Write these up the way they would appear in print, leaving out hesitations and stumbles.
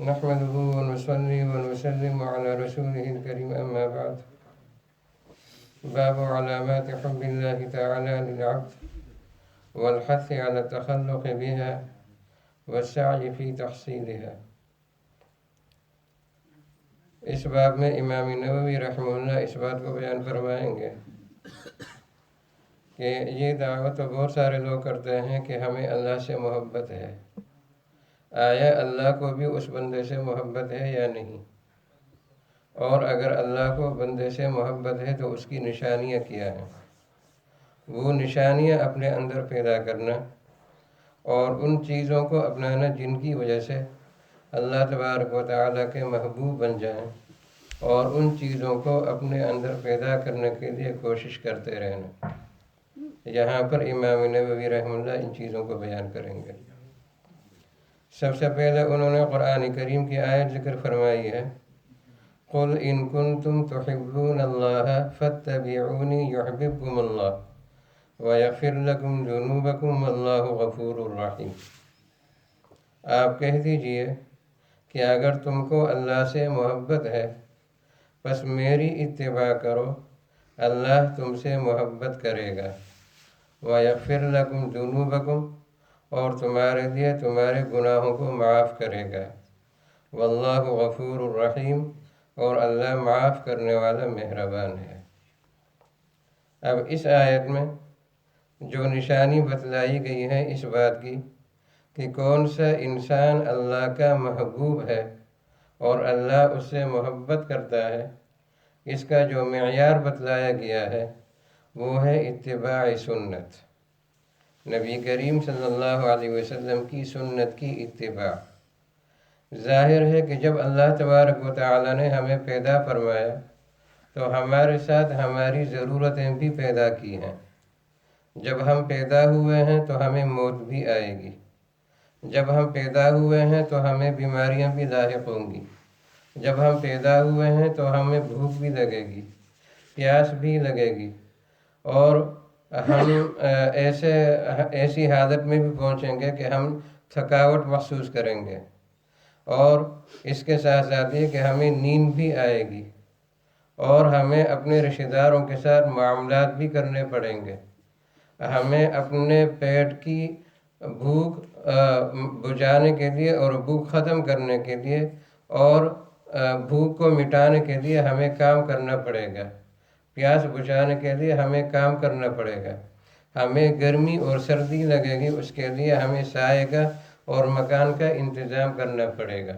نحمده ونصلي ونسلم على رسوله الكريم أما بعد. باب علامات حب الله تعالى للعبد والحث على التخلق بها والسعي في تحصيلها. اس باب میں امام نووی رحمہ اللہ اس بات کو بیان فرمائیں گے کہ یہ دعوت تو بہت سارے لوگ کرتے ہیں کہ ہمیں اللہ سے محبت ہے. آیا اللہ کو بھی اس بندے سے محبت ہے یا نہیں؟ اور اگر اللہ کو بندے سے محبت ہے تو اس کی نشانیاں کیا ہیں؟ وہ نشانیاں اپنے اندر پیدا کرنا اور ان چیزوں کو اپنانا جن کی وجہ سے اللہ تبارک و تعالیٰ کے محبوب بن جائیں، اور ان چیزوں کو اپنے اندر پیدا کرنے کے لیے کوشش کرتے رہنا. یہاں پر امام نووی رحمہ اللہ ان چیزوں کو بیان کریں گے. سب سے پہلے انہوں نے قرآن کریم کی آیت ذکر فرمائی ہے، قُلْ إِن كُنتُمْ تُحِبُّونَ اللَّهَ فَاتَّبِعُونِي يُحْبِبْكُمُ اللَّهُ وَيَغْفِرْ لَكُمْ ذُنُوبَكُمْ وَاللَّهُ غَفُورٌ رَحِيمٌ. آپ کہہ دیجئے کہ اگر تم کو اللہ سے محبت ہے پس میری اتباع کرو، اللہ تم سے محبت کرے گا. وَيَغْفِرْ لَكُمْ ذُنُوبَكُمْ، اور تمہارے لیے تمہارے گناہوں کو معاف کرے گا. وَاللَّهُ غَفُورٌ رَحِيمٌ، اور اللہ معاف کرنے والا مہربان ہے. اب اس آیت میں جو نشانی بتلائی گئی ہے اس بات کی کہ کون سا انسان اللہ کا محبوب ہے اور اللہ اس سے محبت کرتا ہے، اس کا جو معیار بتلایا گیا ہے وہ ہے اتباع سنت، نبی کریم صلی اللہ علیہ وسلم کی سنت کی اتباع. ظاہر ہے کہ جب اللہ تبارک و تعالیٰ نے ہمیں پیدا فرمایا تو ہمارے ساتھ ہماری ضرورتیں بھی پیدا کی ہیں. جب ہم پیدا ہوئے ہیں تو ہمیں موت بھی آئے گی. جب ہم پیدا ہوئے ہیں تو ہمیں بیماریاں بھی لاحق ہوں گی. جب ہم پیدا ہوئے ہیں تو ہمیں بھوک بھی لگے گی، پیاس بھی لگے گی، اور ہم ایسی حالت میں بھی پہنچیں گے کہ ہم تھکاوٹ محسوس کریں گے، اور اس کے ساتھ ساتھ یہ کہ ہمیں نیند بھی آئے گی، اور ہمیں اپنے رشتہ داروں کے ساتھ معاملات بھی کرنے پڑیں گے. ہمیں اپنے پیٹ کی بھوک بجھانے کے لیے اور بھوک ختم کرنے کے لیے اور بھوک کو مٹانے کے لیے ہمیں کام کرنا پڑے گا. پیاس بجھانے کے لیے ہمیں کام کرنا پڑے گا. ہمیں گرمی اور سردی لگے گی، اس کے لیے ہمیں سائے کا اور مکان کا انتظام کرنا پڑے گا.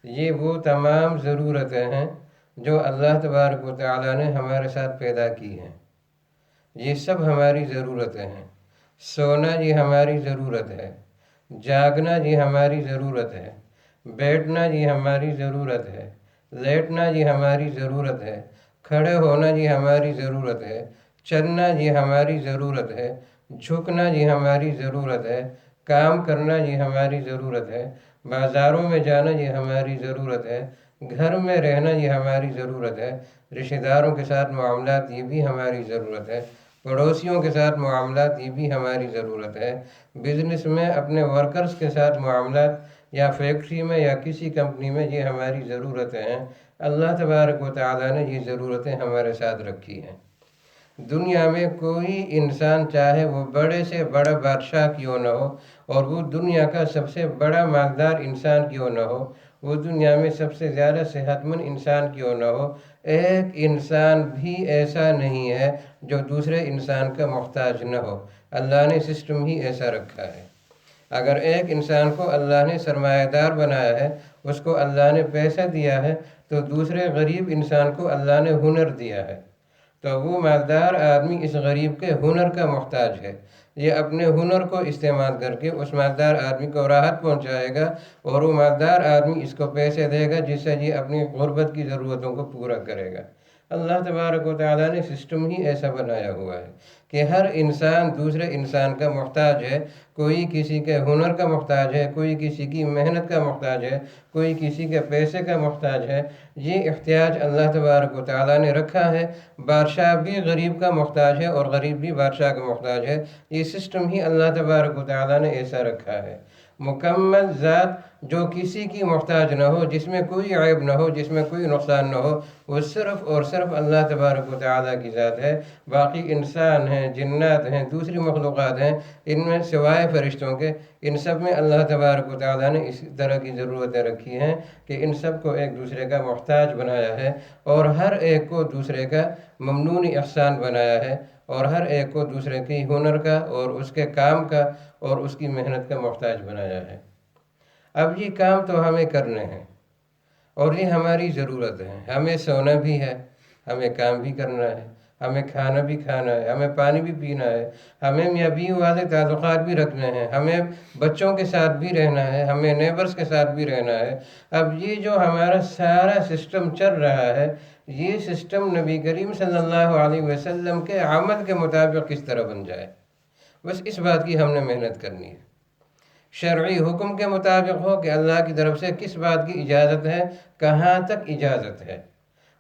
یہ وہ تمام ضرورتیں ہیں جو اللہ تبارک و تعالیٰ نے ہمارے ساتھ پیدا کی ہیں. یہ سب ہماری ضرورتیں ہیں. سونا یہ ہماری ضرورت ہے، جاگنا یہ ہماری ضرورت ہے، بیٹھنا یہ ہماری ضرورت ہے، لیٹنا یہ ہماری ضرورت ہے، کھڑے ہونا یہ ہماری ضرورت ہے، چلنا یہ ہماری ضرورت ہے، جھکنا یہ ہماری ضرورت ہے، کام کرنا یہ ہماری ضرورت ہے، بازاروں میں جانا یہ ہماری ضرورت ہے، گھر میں رہنا یہ ہماری ضرورت ہے، رشتہ داروں کے ساتھ معاملات یہ بھی ہماری ضرورت ہے، پڑوسیوں کے ساتھ معاملات یہ بھی ہماری ضرورت ہے، بزنس میں اپنے ورکرز کے ساتھ معاملات یا فیکٹری میں یا کسی کمپنی میں یہ ہماری ضرورتیں ہیں. اللہ تبارک و تعالیٰ نے یہ ضرورتیں ہمارے ساتھ رکھی ہیں. دنیا میں کوئی انسان چاہے وہ بڑے سے بڑا بادشاہ کیوں نہ ہو، اور وہ دنیا کا سب سے بڑا مالدار انسان کیوں نہ ہو، وہ دنیا میں سب سے زیادہ صحت مند انسان کیوں نہ ہو، ایک انسان بھی ایسا نہیں ہے جو دوسرے انسان کا محتاج نہ ہو. اللہ نے سسٹم ہی ایسا رکھا ہے. اگر ایک انسان کو اللہ نے سرمایہ دار بنایا ہے، اس کو اللہ نے پیسہ دیا ہے، تو دوسرے غریب انسان کو اللہ نے ہنر دیا ہے، تو وہ مالدار آدمی اس غریب کے ہنر کا محتاج ہے. یہ اپنے ہنر کو استعمال کر کے اس مالدار آدمی کو راحت پہنچائے گا، اور وہ مالدار آدمی اس کو پیسے دے گا جس سے یہ اپنی غربت کی ضرورتوں کو پورا کرے گا. اللہ تبارک و تعالیٰ نے سسٹم ہی ایسا بنایا ہوا ہے کہ ہر انسان دوسرے انسان کا محتاج ہے. کوئی کسی کے ہنر کا محتاج ہے، کوئی کسی کی محنت کا محتاج ہے، کوئی کسی کے پیسے کا محتاج ہے. یہ احتیاج اللہ تبارک و تعالیٰ نے رکھا ہے. بادشاہ بھی غریب کا محتاج ہے اور غریب بھی بادشاہ کا محتاج ہے. یہ سسٹم ہی اللہ تبارک و تعالیٰ نے ایسا رکھا ہے. مکمل ذات جو کسی کی محتاج نہ ہو، جس میں کوئی عیب نہ ہو، جس میں کوئی نقصان نہ ہو، وہ صرف اور صرف اللہ تبارک و تعالیٰ کی ذات ہے۔ باقی انسان ہیں، جنات ہیں، دوسری مخلوقات ہیں، ان میں سوائے فرشتوں کے، ان سب میں اللہ تبارک و تعالیٰ نے اس طرح کی ضرورتیں رکھی ہیں کہ ان سب کو ایک دوسرے کا محتاج بنایا ہے، اور ہر ایک کو دوسرے کا ممنون احسان بنایا ہے، اور ہر ایک کو دوسرے کی ہنر کا اور اس کے کام کا اور اس کی محنت کا محتاج بنایا ہے۔ اب یہ کام تو ہمیں کرنے ہیں، اور یہ ہماری ضرورت ہے۔ ہمیں سونا بھی ہے، ہمیں کام بھی کرنا ہے، ہمیں کھانا بھی کھانا ہے، ہمیں پانی بھی پینا ہے، ہمیں میاں بیوی والے تعلقات بھی رکھنے ہیں، ہمیں بچوں کے ساتھ بھی رہنا ہے، ہمیں نیبرز کے ساتھ بھی رہنا ہے۔ اب یہ جو ہمارا سارا سسٹم چل رہا ہے، یہ سسٹم نبی کریم صلی اللہ علیہ وسلم کے عمل کے مطابق کس طرح بن جائے، بس اس بات کی ہم نے محنت کرنی ہے۔ شرعی حکم کے مطابق ہو کہ اللہ کی طرف سے کس بات کی اجازت ہے، کہاں تک اجازت ہے،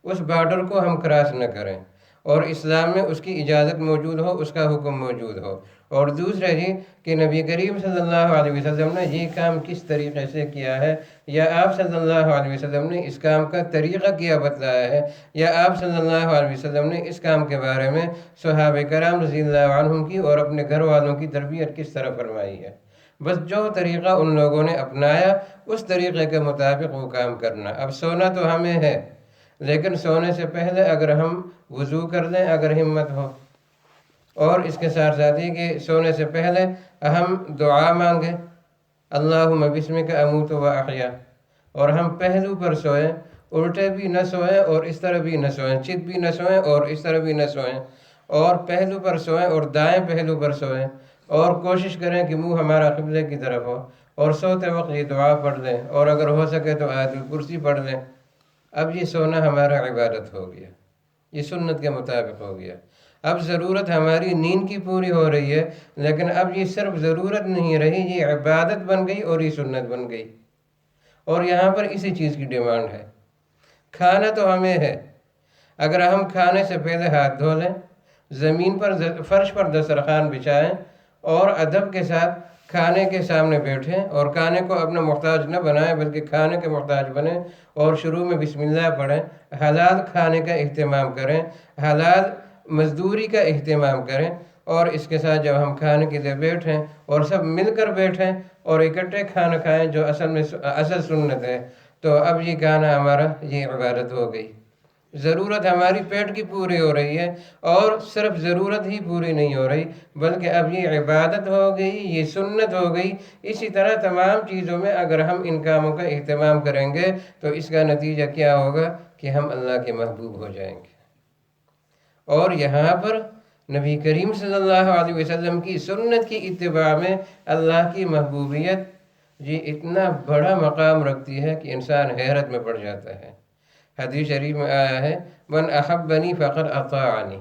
اس بارڈر کو ہم کراس نہ کریں، اور اسلام میں اس کی اجازت موجود ہو، اس کا حکم موجود ہو۔ اور دوسرا یہ کہ نبی کریم صلی اللہ علیہ وسلم نے یہ کام کس طریقے سے کیا ہے، یا آپ صلی اللہ علیہ وسلم نے اس کام کا طریقہ کیا بتلایا ہے، یا آپ صلی اللہ علیہ وسلم نے اس کام کے بارے میں صحابہ کرام رضی اللہ عنہم کی اور اپنے گھر والوں کی تربیت کس طرح فرمائی ہے۔ بس جو طریقہ ان لوگوں نے اپنایا، اس طریقے کے مطابق وہ کام کرنا۔ اب سونا تو ہمیں ہے، لیکن سونے سے پہلے اگر ہم وضو کر لیں اگر ہمت ہو، اور اس کے ساتھ ساتھ ہی کہ سونے سے پہلے ہم دعا مانگیں، اللہم بسمک اموت و احیا، اور ہم پہلو پر سوئیں، الٹے بھی نہ سوئیں اور اس طرح بھی نہ سوئیں، چت بھی نہ سوئیں اور اس طرح بھی نہ سوئیں، اور پہلو پر سوئیں اور دائیں پہلو پر سوئیں، اور کوشش کریں کہ منہ ہمارا قبلے کی طرف ہو، اور سوتے وقت یہ دعا پڑھ لیں، اور اگر ہو سکے تو آیت الکرسی پڑھ لیں۔ اب یہ سونا ہمارا عبادت ہو گیا، یہ سنت کے مطابق ہو گیا۔ اب ضرورت ہماری نیند کی پوری ہو رہی ہے، لیکن اب یہ صرف ضرورت نہیں رہی، یہ عبادت بن گئی اور یہ سنت بن گئی، اور یہاں پر اسی چیز کی ڈیمانڈ ہے۔ کھانا تو ہمیں ہے، اگر ہم کھانے سے پہلے ہاتھ دھو لیں، زمین پر فرش پر دسترخوان بچھائیں، اور ادب کے ساتھ کھانے کے سامنے بیٹھیں، اور کھانے کو اپنا محتاج نہ بنائیں بلکہ کھانے کے محتاج بنیں، اور شروع میں بسم اللہ پڑھیں، حلال کھانے کا اہتمام کریں، حلال مزدوری کا اہتمام کریں، اور اس کے ساتھ جب ہم کھانے کے لیے بیٹھیں اور سب مل کر بیٹھیں اور اکٹھے کھانا کھائیں جو اصل سنت ہے، تو اب یہ کھانا ہمارا یہ عبادت ہو گئی۔ ضرورت ہماری پیٹ کی پوری ہو رہی ہے، اور صرف ضرورت ہی پوری نہیں ہو رہی بلکہ اب یہ عبادت ہو گئی، یہ سنت ہو گئی۔ اسی طرح تمام چیزوں میں اگر ہم ان کاموں کا اہتمام کریں گے تو اس کا نتیجہ کیا ہوگا کہ ہم اللہ کے محبوب ہو جائیں گے۔ اور یہاں پر نبی کریم صلی اللہ علیہ وسلم کی سنت کی اتباع میں اللہ کی محبوبیت یہ اتنا بڑا مقام رکھتی ہے کہ انسان حیرت میں پڑ جاتا ہے۔ حدیث شریف میں آیا ہے من احبنی فقد اطاعنی،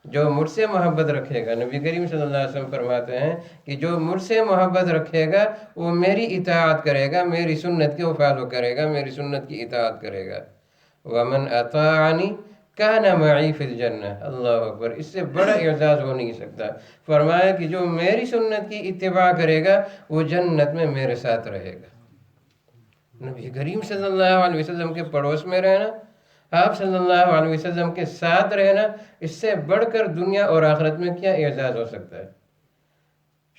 جو مجھ سے محبت رکھے گا، نبی کریم صلی اللہ علیہ وسلم فرماتے ہیں کہ جو مجھ سے محبت رکھے گا وہ میری اطاعت کرے گا، میری سنت کی فالو کرے گا، میری سنت کی اطاعت کرے گا۔ ومن اطاعنی کان معی فی الجنہ، اللہ اکبر، اس سے بڑا اعزاز ہو نہیں سکتا۔ فرمایا کہ جو میری سنت کی اتباع کرے گا وہ جنت میں میرے ساتھ رہے گا۔ نبی کریم صلی اللہ علیہ وسلم کے پڑوس میں رہنا، آپ صلی اللہ علیہ وسلم کے ساتھ رہنا، اس سے بڑھ کر دنیا اور آخرت میں کیا اعزاز ہو سکتا ہے؟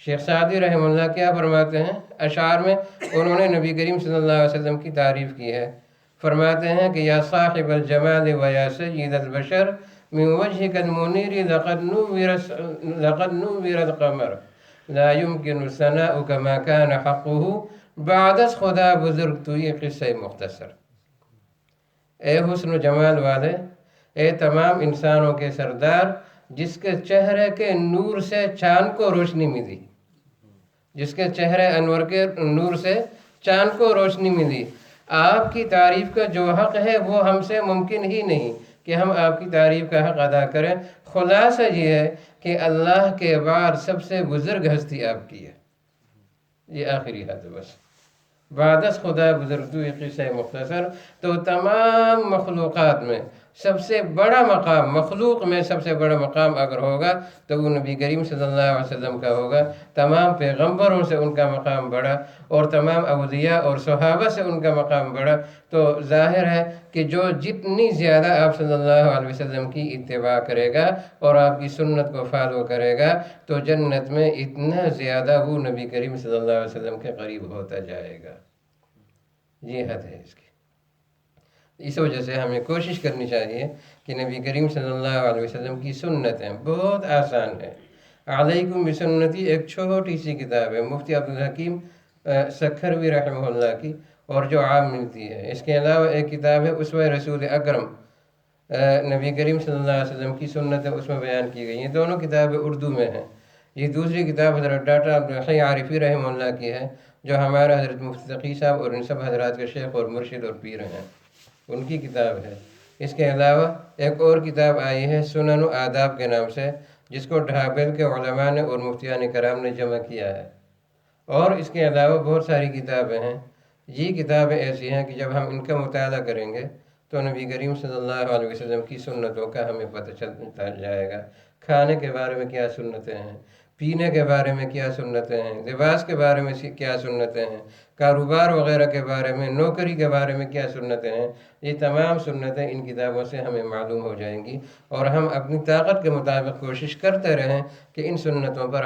شیخ سعدی رحمہ اللہ کیا فرماتے ہیں اشعار میں؟ انہوں نے نبی کریم صلی اللہ علیہ وسلم کی تعریف کی ہے، فرماتے ہیں کہ یا صاحب الجمال و یا سید البشر من وجهك المنیر لقد نور القمر لا يمكن ثناؤك ما كان حقه بعد از خدا بزرگ، تو یہ قصہ مختصر۔ اے حسن و جمال والے، اے تمام انسانوں کے سردار، جس کے چہرے کے نور سے چاند کو روشنی ملی، جس کے چہرے انور کے نور سے چاند کو روشنی ملی، آپ کی تعریف کا جو حق ہے وہ ہم سے ممکن ہی نہیں کہ ہم آپ کی تعریف کا حق ادا کریں۔ خلاصہ یہ ہے کہ اللہ کے بعد سب سے بزرگ ہستی آپ کی ہے، یہ آخری حد ہے بس۔ بعد از خدا بزرگ، تو یہ قصہ مختصر۔ تو تمام مخلوقات میں سب سے بڑا مقام، مخلوق میں سب سے بڑا مقام اگر ہوگا تو وہ نبی کریم صلی اللہ علیہ وسلم کا ہوگا۔ تمام پیغمبروں سے ان کا مقام بڑھا، اور تمام اولیاء اور صحابہ سے ان کا مقام بڑھا۔ تو ظاہر ہے کہ جو جتنی زیادہ آپ صلی اللہ علیہ وسلم کی اتباع کرے گا اور آپ کی سنت کو فالو کرے گا تو جنت میں اتنا زیادہ وہ نبی کریم صلی اللہ علیہ وسلم کے قریب ہوتا جائے گا۔ یہ حد ہے اس کی۔ اس وجہ سے ہمیں کوشش کرنی چاہیے کہ نبی کریم صلی اللہ علیہ وسلم کی سنتیں بہت آسان ہیں۔ علیکم بسنتی ایک چھوٹی سی کتاب ہے مفتی عبدالحکیم سکھروی رحمہ اللہ کی، اور جو عام ملتی ہے۔ اس کے علاوہ ایک کتاب ہے اسوہ رسول اکرم، نبی کریم صلی اللہ علیہ وسلم کی سنتیں اس میں بیان کی گئی ہیں۔ دونوں کتابیں اردو میں ہیں۔ یہ دوسری کتاب حضرت ڈاکٹر عبدالحی عارفی رحمہ اللہ کی ہے، جو ہمارا حضرت مفتی تقی صاحب اور ان سب حضرات کے شیخ اور مرشد اور پیر ہیں، ان کی کتاب ہے۔ اس کے علاوہ ایک اور کتاب آئی ہے سنن و آداب کے نام سے، جس کو ڈھابل کے علماء نے اور مفتیان کرام نے جمع کیا ہے۔ اور اس کے علاوہ بہت ساری کتابیں ہیں۔ یہ کتابیں ایسی ہیں کہ جب ہم ان کا مطالعہ کریں گے تو نبی کریم صلی اللہ علیہ وسلم کی سنتوں کا ہمیں پتہ چلتا جائے گا۔ کھانے کے بارے میں کیا سنتیں ہیں، پینے کے بارے میں کیا سنتیں ہیں، لباس کے بارے میں کیا سنتیں ہیں، کاروبار وغیرہ کے بارے میں، نوکری کے بارے میں کیا سنتیں ہیں، یہ تمام سنتیں ان کتابوں سے ہمیں معلوم ہو جائیں گی۔ اور ہم اپنی طاقت کے مطابق کوشش کرتے رہیں کہ ان سنتوں پر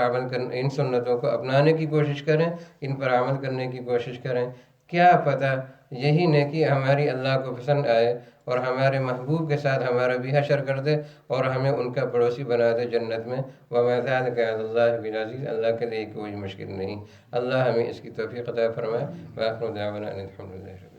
ان سنتوں کو اپنانے کی کوشش کریں، ان پر عمل کرنے کی کوشش کریں۔ کیا پتہ یہی نیکی ہماری اللہ کو پسند آئے اور ہمارے محبوب کے ساتھ ہمارا بھی حشر کر دے اور ہمیں ان کا پڑوسی بنا دے جنت میں۔ وَمَا ذَلِكَ عَلَى اللَّهِ بِعَزِيزٍ، اللہ کے لیے کوئی مشکل نہیں۔ اللہ ہمیں اس کی توفیق عطا فرمائے۔ وآخر دعوانا ان الحمد للہ۔